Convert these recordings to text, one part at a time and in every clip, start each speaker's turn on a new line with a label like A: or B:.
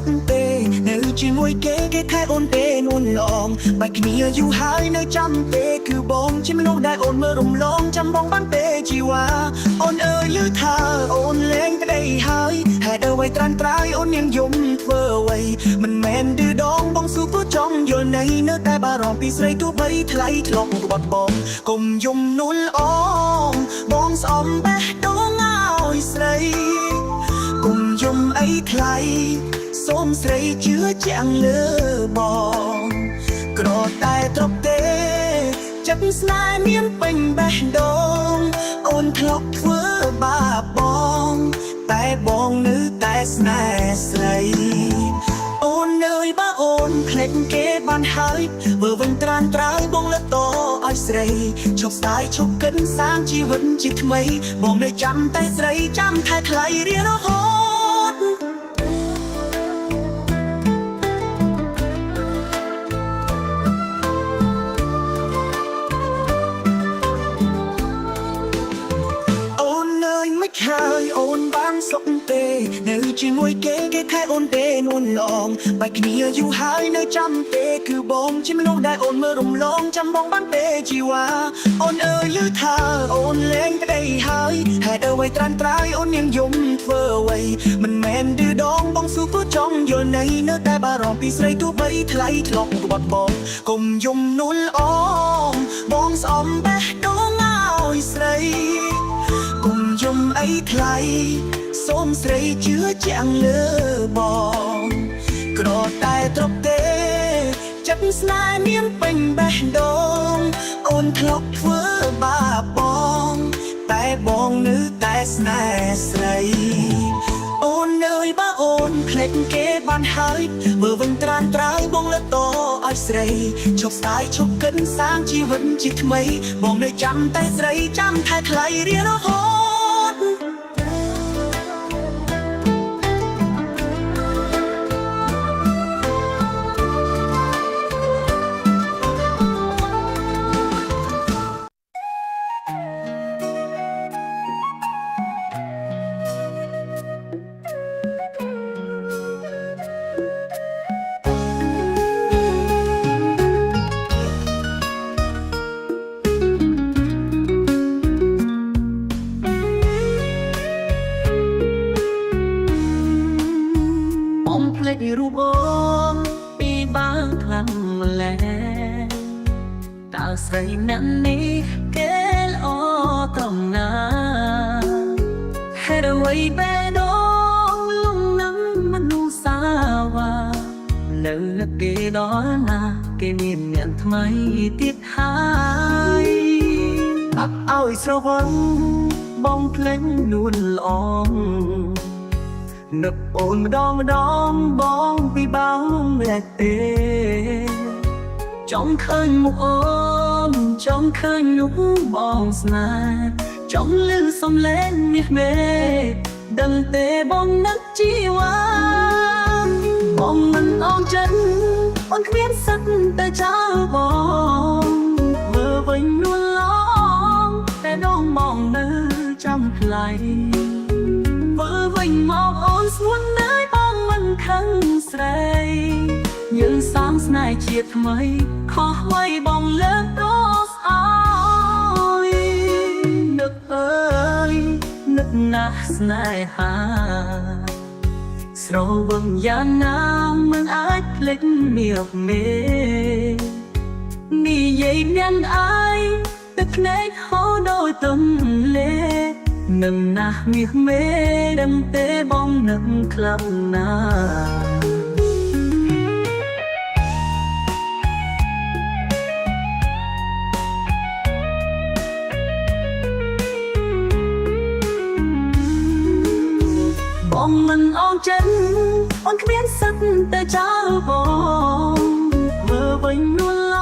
A: កទេនៅជាមួយគេខែអូនទេនួនឡងបែកគ្នាយូរហើយនៅចាំទេគឺបងជាមនុស្សដែលអូនមើលរំលងចាំបងបានទេជីវ៉ាអូនអើយឮថាអូនលែងក្តីហើយហេតុអ្វីត្រានត្រាយអូននាងយំធ្វើអ្វីមិនមែនឌឺដងបងស៊ូព្រោះចង់យល់នៃនៅតែបារម្ភពីស្រីទោះបីថ្លៃធ្លាប់ក្បត់បងកុំយំនួលអងបងស្អំបេះដូងឲ្យស្រីគុំយំអីថ្លៃសូមស្រីជឿជាក់លើបងក្រតែត្រប់ទេចិត្តស្នេហ៍មានពេញបេះដូងអូនធ្លាប់ធ្វើបាបបងតែបងនៅតែស្នេហ៍ស្រីអូនអើយបើអូនភ្លេចគេបានហើយមើលវិញត្រានត្រើយបងលើកតឲ្យស្រីឈប់ស្ដាយឈប់កិនសាងជីវិតជាថ្មីបងនៅចាំតែស្រីចាំថែថ្លៃរៀនរហូតអូនអើយមិនហើយអូនបានសុខទេនៅជាមួយគេខែអូនទេនួនឡងបែកគ្នាយូរហើយនៅចាំទេគឺបងជាមនុស្សដែលអូនមើលរំលងចាំបងបានទេជីវ៉ាអូនអើយឮថាអូនលែងក្តីហើយហេតុអ្វីត្រានត្រាយអូននាងយំធ្វើអ្វីមិនមែនឌឺដងបងស៊ូព្រោះចង់យល់នៃនៅតែបារម្ភពីស្រីទោះបីថ្លៃធ្លាប់ក្បត់បងកុំយំនួលអងបងស្អំបេះដូងឲ្យស្រីគុំយំអីថ្លៃសូមស្រីជឿជាក់លើបងក្រតែត្រប់ទេចិត្តស្នេហ៍មានពេញបេះដូងអូនធ្លាប់ធ្វើបាបបងតែបងនៅតែស្នេហ៍ស្រីអូនអើយបើអូនភ្លេចគេបានហើយមើលវិញត្រានត្រើយបងលើកតឲ្យស្រីឈប់ស្ដាយឈប់កិនសាងជីវិតជាថ្មីបងនៅចាំតែស្រីចាំថែថ្លៃរៀនរហូតរូបអូនពីបាងខ្លាំងម្ល៉េះតើស្រីអ្នកនេះគេល្អត្រង់ណាហេតុអ្វីបេះដូងលំនឹងមនុស្សសាវ៉ានៅគេដល់ណាគេមានអ្នកថ្មីទៀតហើយអត់ឲ្យស្រវឹងបងភ្លេចនួនល្អនឹកអូនម្ដងបងពីបាងលែកទេចង់ឃើញមុខអូនចង់ឃើញរូបបងស្នេហ៍ចង់លឺសំឡេងមាសមេដឹងទេបងនឹកជីវ៉ាបងមិនអងចិត្តអូនគ្មានសិទ្ធតែចោលបងមើលវិញនួនឡងតែដងបងនៅចាំថ្លៃវិញមកអូនស្ងួននៅបងមិនខឹងស្រីយើងសាងស្នេហ៍ជាថ្មីខុសໄວបងលើកទោសអើយនឹកអើយនឹកណាស់ស្នេហាស្រវឹងយ៉ាងណាមិនអាចភ្លេចមានមេនិយាយមានអាយទឹកភ្នែកហូរដោយទំលេនឹងណាស់មាសមេដឹងទេបងនឹកខ្លាំងណាបងមិនអងចិត្តអូនគ្មានសិទ្ធតែចោលបងមើលវិញនួនឡ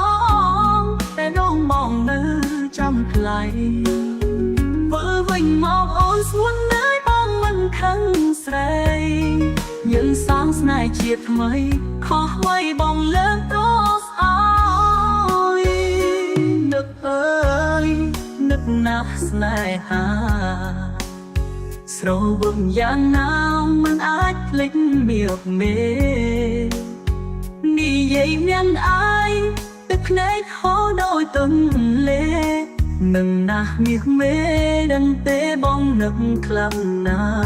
A: ងតែដងបងនៅចាំថ្លៃវិញមកអូនស្ងួននៅបងមិនខឹងស្រីយើងសាងស្នេហ៍ជាថ្មីខុសໄວបងលើកទោសអើយនឹកអើយនឹកណាស់ស្នេហាស
B: sầu bừng giang nào mang ách lịch miệng mê đi dây miên ai tức nét khó đôi từng lệ nâng nạc miệng mê đăng tế bóng nâng khăn na